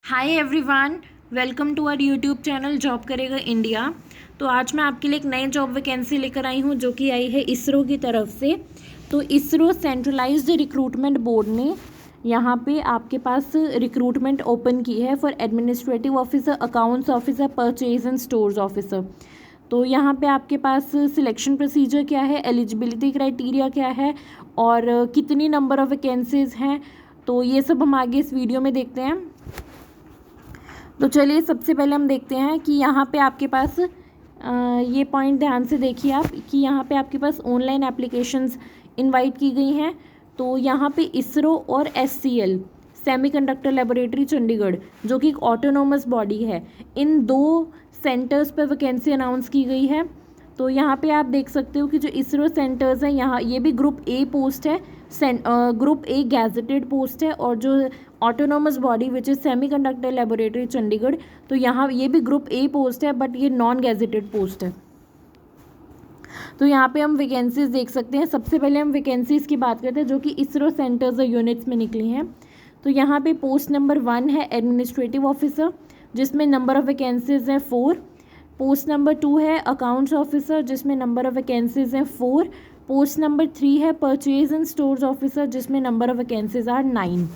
Hi everyone, welcome to our YouTube channel job करेगा India. तो आज मैं आपके लिए एक नई जॉब वैकेंसी लेकर आई हूँ जो कि आई है इसरो की तरफ से। तो इसरो सेंट्रलाइज्ड रिक्रूटमेंट बोर्ड ने यहाँ पे आपके पास रिक्रूटमेंट ओपन की है for administrative officer, accounts officer, purchase and stores officer. तो यहाँ पे आपके पास सिलेक्शन प्रोसीजर क्या है, एलिजिबिलिटी क्राइटेरिया क्या है और कितनी नंबर ऑफ वैकेंसीज़ हैं, तो ये सब हम आगे इस वीडियो में देखते हैं। तो चलिए सबसे पहले हम देखते हैं कि यहाँ पे आपके पास ये पॉइंट ध्यान से देखिए आप कि यहाँ पे आपके पास ऑनलाइन एप्लीकेशंस इनवाइट की गई हैं। तो यहाँ पे इसरो और SCL सेमीकंडक्टर लेबोरेटरी चंडीगढ़ जो कि एक ऑटोनोमस बॉडी है, इन दो सेंटर्स पर वैकेंसी अनाउंस की गई है। तो यहाँ पे आप देख सकते हो कि जो इसरो सेंटर्स हैं यहाँ ये भी ग्रुप A पोस्ट है, ग्रुप A गैजेटेड पोस्ट है, और जो autonomous body which is semiconductor laboratory Chandigarh, तो यहाँ ये भी ग्रुप A पोस्ट है बट ये नॉन गैजेटेड पोस्ट है। तो यहाँ पे हम वैकेंसीज देख सकते हैं। सबसे पहले हम वैकेंसीज़ की बात करते हैं जो कि इसरो सेंटर्स और यूनिट्स में निकली हैं। तो यहाँ पे पोस्ट नंबर 1 है एडमिनिस्ट्रेटिव ऑफिसर जिसमें नंबर ऑफ़ वैकेंसीज हैं 4। पोस्ट नंबर 2 है अकाउंट्स ऑफिसर जिसमें नंबर ऑफ़ वैकेंसीज हैं 4। पोस्ट नंबर 3 है परचेज एंड स्टोर्स ऑफिसर जिसमें number of vacancies are 9।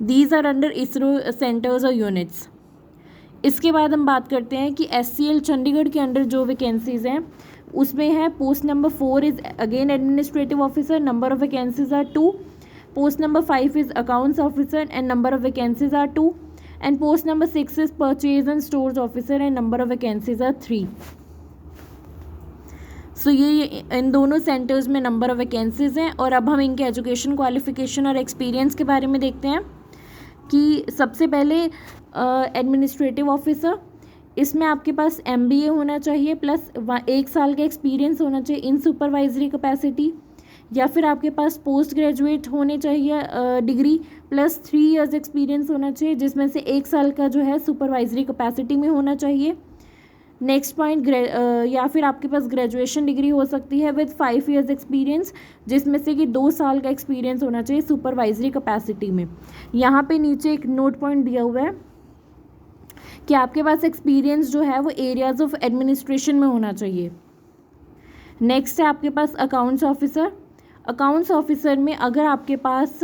These are under ISRO centres और यूनिट्स। इसके बाद हम बात करते हैं कि SCL चंडीगढ़ के अंडर जो वैकेंसीज़ हैं उसमें है post number 4 is again administrative officer, number of vacancies are 2। Post number 5 is accounts officer and number of vacancies are 2। And post number 6 is purchase and stores officer and number of vacancies are 3। So ये इन दोनों centres में number of vacancies हैं। और अब हम इनके education, qualification और एक्सपीरियंस के बारे में देखते हैं कि सबसे पहले एडमिनिस्ट्रेटिव ऑफिसर, इसमें आपके पास MBA होना चाहिए प्लस 1 साल का एक्सपीरियंस होना चाहिए इन सुपरवाइजरी कैपेसिटी, या फिर आपके पास पोस्ट ग्रेजुएट होने चाहिए डिग्री प्लस 3 इयर्स एक्सपीरियंस होना चाहिए जिसमें से 1 साल का जो है सुपरवाइजरी कैपेसिटी में होना चाहिए। नेक्स्ट पॉइंट, या फिर आपके पास ग्रेजुएशन डिग्री हो सकती है विद 5 इयर्स एक्सपीरियंस जिसमें से कि 2 साल का एक्सपीरियंस होना चाहिए सुपरवाइजरी कैपेसिटी में। यहाँ पे नीचे एक नोट पॉइंट दिया हुआ है कि आपके पास एक्सपीरियंस जो है वो एरियाज ऑफ एडमिनिस्ट्रेशन में होना चाहिए। नेक्स्ट है आपके पास अकाउंट्स ऑफिसर। अकाउंट्स ऑफिसर में अगर आपके पास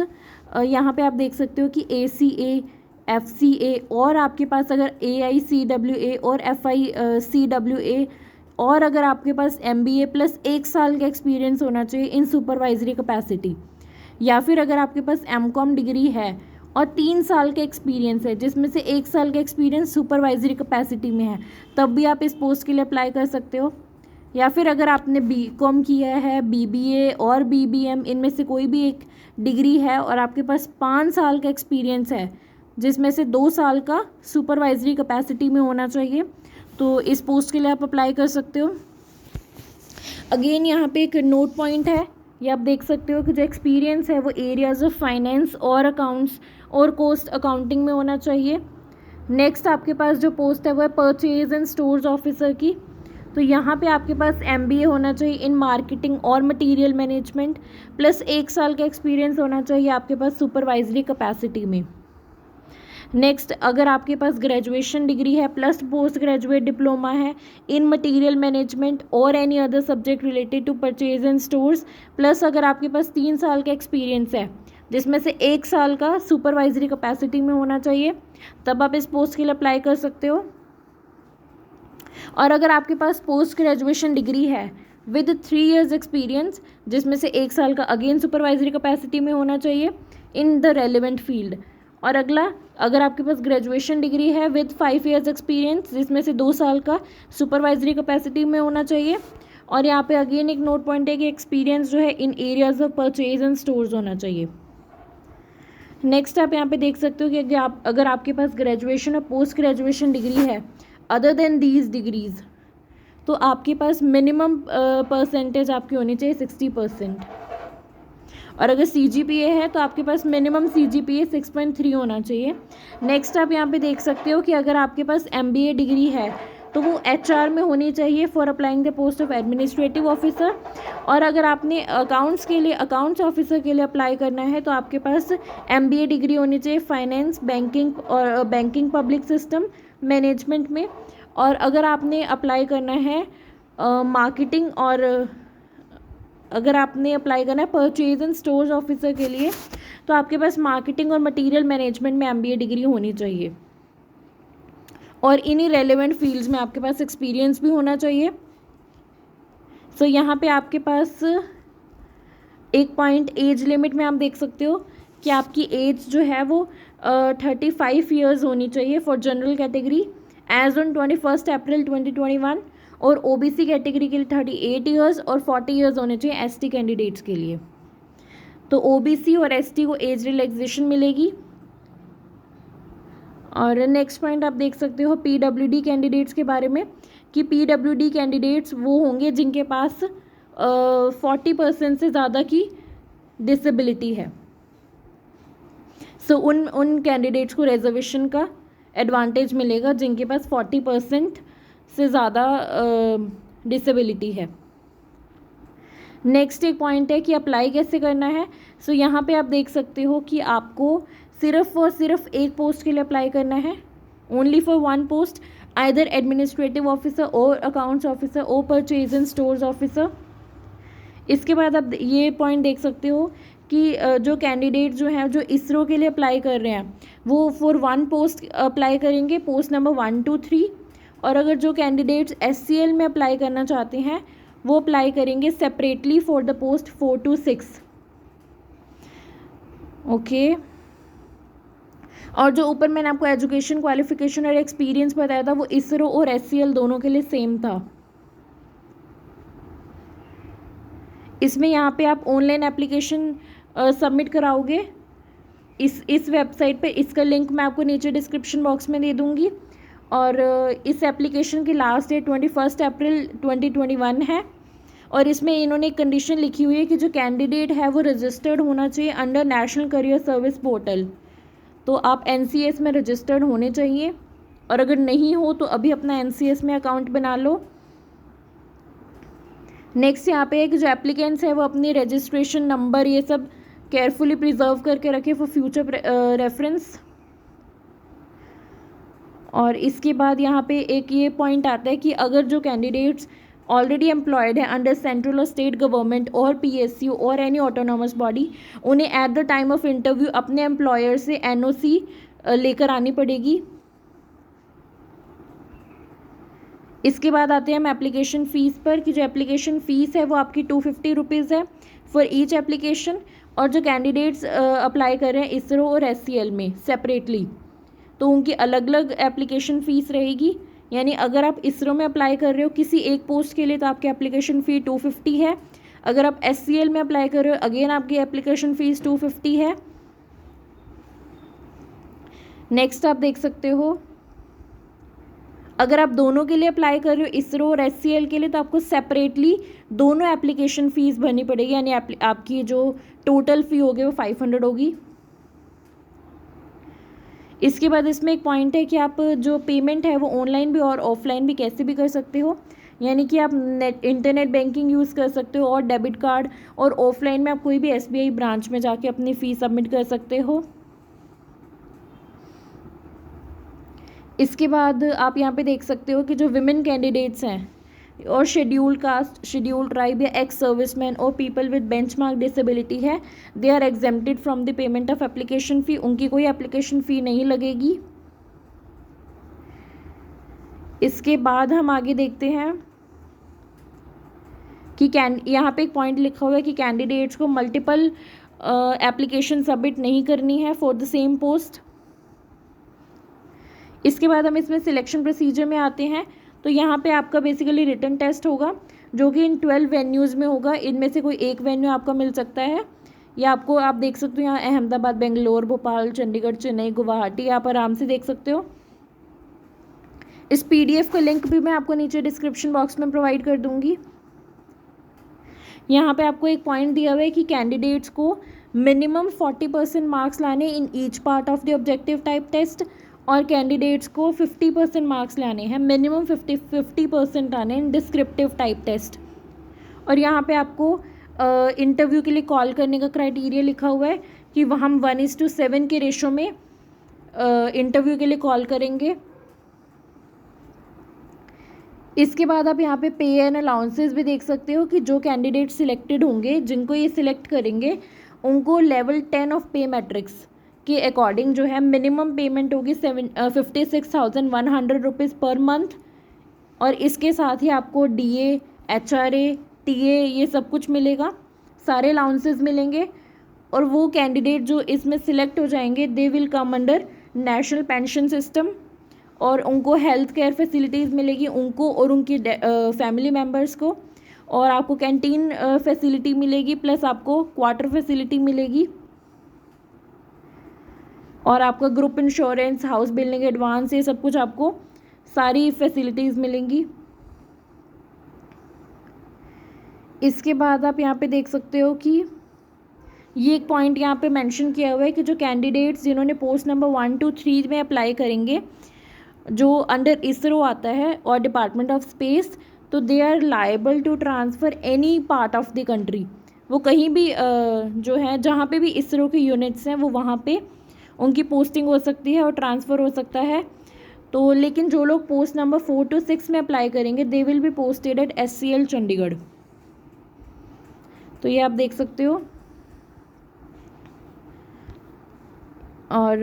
यहाँ पे आप देख सकते हो कि ACA, FCA और आपके पास अगर AICWA और FICWA और अगर आपके पास MBA प्लस 1 साल का एक्सपीरियंस होना चाहिए इन सुपरवाइजरी कैपेसिटी, या फिर अगर आपके पास MCOM डिग्री है और 3 साल का एक्सपीरियंस है जिसमें से 1 साल का एक्सपीरियंस सुपरवाइजरी कैपेसिटी में है, तब भी आप इस पोस्ट के लिए अप्लाई कर सकते हो। या फिर अगर आपने BCom किया है, BBA और BBM, इनमें से कोई भी एक डिग्री है और आपके पास 5 साल का एक्सपीरियंस है जिसमें से 2 साल का सुपरवाइजरी कैपेसिटी में होना चाहिए, तो इस पोस्ट के लिए आप अप्लाई कर सकते हो। अगेन यहाँ पे एक नोट पॉइंट है, ये आप देख सकते हो कि जो एक्सपीरियंस है वो एरियाज ऑफ फाइनेंस और अकाउंट्स और कॉस्ट अकाउंटिंग में होना चाहिए। नेक्स्ट आपके पास जो पोस्ट है वो है परचेज एंड स्टोर्स ऑफिसर की। तो यहाँ पे आपके पास MBA होना चाहिए इन मार्केटिंग और मटेरियल मैनेजमेंट प्लस 1 साल का एक्सपीरियंस होना चाहिए आपके पास सुपरवाइजरी कैपेसिटी में। नेक्स्ट, अगर आपके पास ग्रेजुएशन डिग्री है प्लस पोस्ट ग्रेजुएट डिप्लोमा है इन मटेरियल मैनेजमेंट और any other subject related to purchase and stores, plus अगर आपके पास 3 साल का एक्सपीरियंस है जिसमें से 1 साल का सुपरवाइजरी कैपेसिटी में होना चाहिए, तब आप इस पोस्ट के लिए अप्लाई कर सकते हो। और अगर आपके पास पोस्ट ग्रेजुएशन डिग्री है विद 3 इयर्स एक्सपीरियंस जिसमें से 1 साल का अगेन सुपरवाइजरी कैपेसिटी में होना चाहिए इन द रेलिवेंट फील्ड। और अगला, अगर आपके पास ग्रेजुएशन डिग्री है विद 5 इयर्स एक्सपीरियंस जिसमें से 2 साल का सुपरवाइजरी कैपेसिटी में होना चाहिए। और यहाँ पे अगेन एक नोट पॉइंट है कि एक्सपीरियंस जो है in areas of purchase and stores होना चाहिए। नेक्स्ट आप यहाँ पे देख सकते हो कि अगर आपके पास ग्रेजुएशन और पोस्ट ग्रेजुएशन डिग्री है अदर देन दीज डिग्रीज, तो आपके पास मिनिमम परसेंटेज आपकी होनी चाहिए 60%। और अगर CGPA है तो आपके पास मिनिमम CGPA 6.3 होना चाहिए। नेक्स्ट आप यहाँ पे देख सकते हो कि अगर आपके पास MBA डिग्री है तो वो HR में होनी चाहिए for applying the post of administrative officer. और अगर आपने अकाउंट्स के लिए, अकाउंट्स ऑफिसर के लिए अप्लाई करना है तो आपके पास MBA डिग्री होनी चाहिए फाइनेंस, बैंकिंग और बैंकिंग पब्लिक सिस्टम मैनेजमेंट में। और अगर आपने अप्लाई करना है मार्केटिंग और अगर आपने अप्लाई करना है परचेज एंड स्टोर्स ऑफिसर के लिए तो आपके पास मार्केटिंग और मटेरियल मैनेजमेंट में MBA डिग्री होनी चाहिए। और इन्हीं रेलेवेंट फील्ड्स में आपके पास एक्सपीरियंस भी होना चाहिए। सो यहाँ पे आपके पास एक पॉइंट एज लिमिट में आप देख सकते हो कि आपकी एज जो है वो 35 ईयर्स होनी चाहिए for general category age on 21 April 2021। और OBC कैटेगरी के लिए 38 ईयर्स और 40 ईयर्स होने चाहिए ST कैंडिडेट्स के लिए। तो OBC और ST को एज रिलैक्सेशन मिलेगी। और नेक्स्ट पॉइंट आप देख सकते हो PWD कैंडिडेट्स के बारे में कि PWD कैंडिडेट्स वो होंगे जिनके पास 40% से ज़्यादा की डिसेबिलिटी है। सो उन कैंडिडेट्स को रिजर्वेशन का एडवांटेज मिलेगा जिनके पास 40% से ज़्यादा डिसेबिलिटी है। नेक्स्ट एक पॉइंट है कि अप्लाई कैसे करना है। सो यहाँ पे आप देख सकते हो कि आपको सिर्फ और सिर्फ एक पोस्ट के लिए अप्लाई करना है, only for one post, either administrative officer और अकाउंट्स ऑफिसर और परचेज एंड स्टोर्स ऑफिसर। इसके बाद आप ये पॉइंट देख सकते हो कि जो कैंडिडेट जो हैं जो इसरो के लिए अप्लाई कर रहे हैं वो फॉर वन पोस्ट अप्लाई करेंगे, पोस्ट नंबर 1 2 3। और अगर जो कैंडिडेट्स SCL में अप्लाई करना चाहते हैं वो अप्लाई करेंगे separately for the post 4 to 6। Okay. और जो ऊपर मैंने आपको एजुकेशन क्वालिफिकेशन और एक्सपीरियंस बताया था वो इसरो और SCL दोनों के लिए सेम था। इसमें यहाँ पे आप ऑनलाइन एप्लीकेशन सबमिट कराओगे इस वेबसाइट पे। इसका लिंक मैं आपको नीचे डिस्क्रिप्शन बॉक्स में दे दूँगी। और इस एप्लीकेशन की लास्ट डेट 21 अप्रैल 2021 है। और इसमें इन्होंने एक कंडीशन लिखी हुई है कि जो कैंडिडेट है वो रजिस्टर्ड होना चाहिए under national career service portal. तो आप NCS में रजिस्टर्ड होने चाहिए और अगर नहीं हो तो अभी अपना NCS में अकाउंट बना लो। नेक्स्ट यहाँ पे है कि जो एप्लीकेंट्स है वो अपनी रजिस्ट्रेशन नंबर ये सब केयरफुली प्रिजर्व करके रखे फॉर फ्यूचर रेफरेंस। और इसके बाद यहाँ पे एक ये पॉइंट आता है कि अगर जो कैंडिडेट्स ऑलरेडी एम्प्लॉयड है अंडर सेंट्रल और स्टेट गवर्नमेंट और PSU और एनी ऑटोनॉमस बॉडी, उन्हें at the time of interview अपने एम्प्लॉयर से NOC लेकर आनी पड़ेगी। इसके बाद आते हैं हम एप्लीकेशन फ़ीस पर कि जो एप्लीकेशन फ़ीस है वो आपकी 250 रुपीज़ है फॉर ईच एप्लीकेशन। और जो कैंडिडेट्स अप्लाई कर रहे हैं इसरो और SCL में सेपरेटली तो उनकी अलग अलग एप्लीकेशन फ़ीस रहेगी। यानी अगर आप इसरो में अप्लाई कर रहे हो किसी एक पोस्ट के लिए तो आपकी एप्लीकेशन फ़ी 250 है। अगर आप SCL में अप्लाई कर रहे हो अगेन आपकी एप्लीकेशन फ़ीस 250 है। नेक्स्ट आप देख सकते हो अगर आप दोनों के लिए अप्लाई कर रहे हो इसरो और SCL के लिए तो आपको सेपरेटली दोनों एप्लीकेशन फ़ीस भरनी पड़ेगी। यानी आपकी जो टोटल फ़ी होगी वो 500 होगी। इसके बाद इसमें एक पॉइंट है कि आप जो पेमेंट है वो ऑनलाइन भी और ऑफलाइन भी कैसे भी कर सकते हो। यानी कि आप इंटरनेट बैंकिंग यूज़ कर सकते हो और डेबिट कार्ड, और ऑफलाइन में आप कोई भी SBI ब्रांच में जाके अपनी फ़ीस सबमिट कर सकते हो। इसके बाद आप यहाँ पे देख सकते हो कि जो विमेन कैंडिडेट्स हैं और शेड्यूल्ड कास्ट, शेड्यूल्ड ट्राइब या एक्स सर्विसमैन और पीपल विद बेंचमार्क डिसेबिलिटी है, they are exempted from the payment of application fee. उनकी कोई एप्लीकेशन फ़ी नहीं लगेगी। इसके बाद हम आगे देखते हैं कि यहाँ पे एक पॉइंट लिखा हुआ है कि कैंडिडेट्स को मल्टीपल एप्लीकेशन सबमिट नहीं करनी है फॉर द सेम पोस्ट। इसके बाद हम इसमें सिलेक्शन प्रोसीजर में आते हैं। तो यहाँ पे आपका बेसिकली रिटन टेस्ट होगा जो कि इन 12 वेन्यूज़ में होगा। इनमें से कोई एक वेन्यू आपका मिल सकता है या आपको, आप देख सकते हो यहाँ अहमदाबाद, बेंगलोर, भोपाल, चंडीगढ़, चेन्नई, गुवाहाटी आप आराम से देख सकते हो। इस PDF का लिंक भी मैं आपको नीचे डिस्क्रिप्शन बॉक्स में प्रोवाइड कर दूँगी। यहाँ पे आपको एक पॉइंट दिया हुआ है कि कैंडिडेट्स को मिनिमम 40% मार्क्स लाने in each part of the objective type test और कैंडिडेट्स को 50% मार्क्स लाने हैं, मिनिमम 50% आने हैं डिस्क्रिप्टिव टाइप टेस्ट। और यहाँ पे आपको इंटरव्यू के लिए कॉल करने का क्राइटेरिया लिखा हुआ है कि हम 1:7 के रेशो में इंटरव्यू के लिए कॉल करेंगे। इसके बाद आप यहाँ पे पे एंड अलाउंसेस भी देख सकते हो कि जो कैंडिडेट सिलेक्टेड होंगे, जिनको ये सिलेक्ट करेंगे, उनको लेवल 10 ऑफ पे मैट्रिक्स के अकॉर्डिंग जो है मिनिमम पेमेंट होगी 56,100 रुपीज़ पर मंथ। और इसके साथ ही आपको DA, HRA, TA ये सब कुछ मिलेगा, सारे अलाउंसेस मिलेंगे। और वो कैंडिडेट जो इसमें सिलेक्ट हो जाएंगे they will come under national pension system, और उनको हेल्थ केयर फैसिलिटीज़ मिलेगी, उनको और उनकी फैमिली मेम्बर्स को। और आपको कैंटीन फैसिलिटी मिलेगी, प्लस आपको क्वार्टर फैसिलिटी मिलेगी, और आपका group insurance, house building advance, ये सब कुछ आपको सारी फैसिलिटीज़ मिलेंगी। इसके बाद आप यहाँ पे देख सकते हो कि ये एक पॉइंट यहाँ पे मेंशन किया हुआ है कि जो कैंडिडेट्स जिन्होंने पोस्ट नंबर 1 to 3 में अप्लाई करेंगे, जो अंडर इसरो आता है और डिपार्टमेंट ऑफ स्पेस, तो they are liable to transfer any part of the country. वो कहीं भी जो है जहाँ पे भी इसरो के यूनिट्स हैं वो वहाँ पे उनकी पोस्टिंग हो सकती है और ट्रांसफ़र हो सकता है। तो लेकिन जो लोग पोस्ट नंबर 4 to 6 में अप्लाई करेंगे they will be posted at SCL Chandigarh. तो ये आप देख सकते हो। और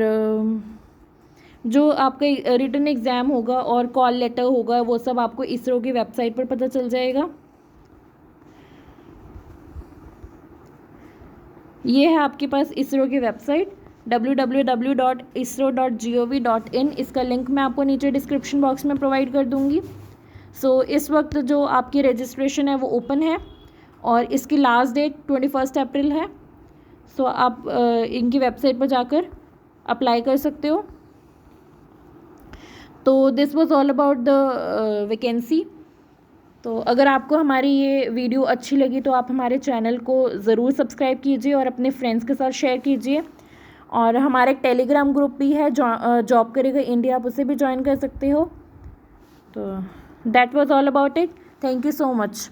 जो आपका रिटन एग्ज़ाम होगा और कॉल लेटर होगा वो सब आपको इसरो की वेबसाइट पर पता चल जाएगा। ये है आपके पास इसरो की वेबसाइट www.isro.gov.in। इसका लिंक मैं आपको नीचे डिस्क्रिप्शन बॉक्स में प्रोवाइड कर दूँगी। सो इस वक्त जो आपकी रजिस्ट्रेशन है वो ओपन है और इसकी लास्ट डेट 21 अप्रैल है। सो आप इनकी वेबसाइट पर जाकर अप्लाई कर सकते हो। तो this was all about the vacancy. तो अगर आपको हमारी ये वीडियो अच्छी लगी तो आप हमारे चैनल को ज़रूर सब्सक्राइब कीजिए और अपने फ्रेंड्स के साथ शेयर कीजिए। और हमारा एक टेलीग्राम ग्रुप भी है जॉब करेगा इंडिया, आप उसे भी ज्वाइन कर सकते हो। तो that was all about it. Thank you so much.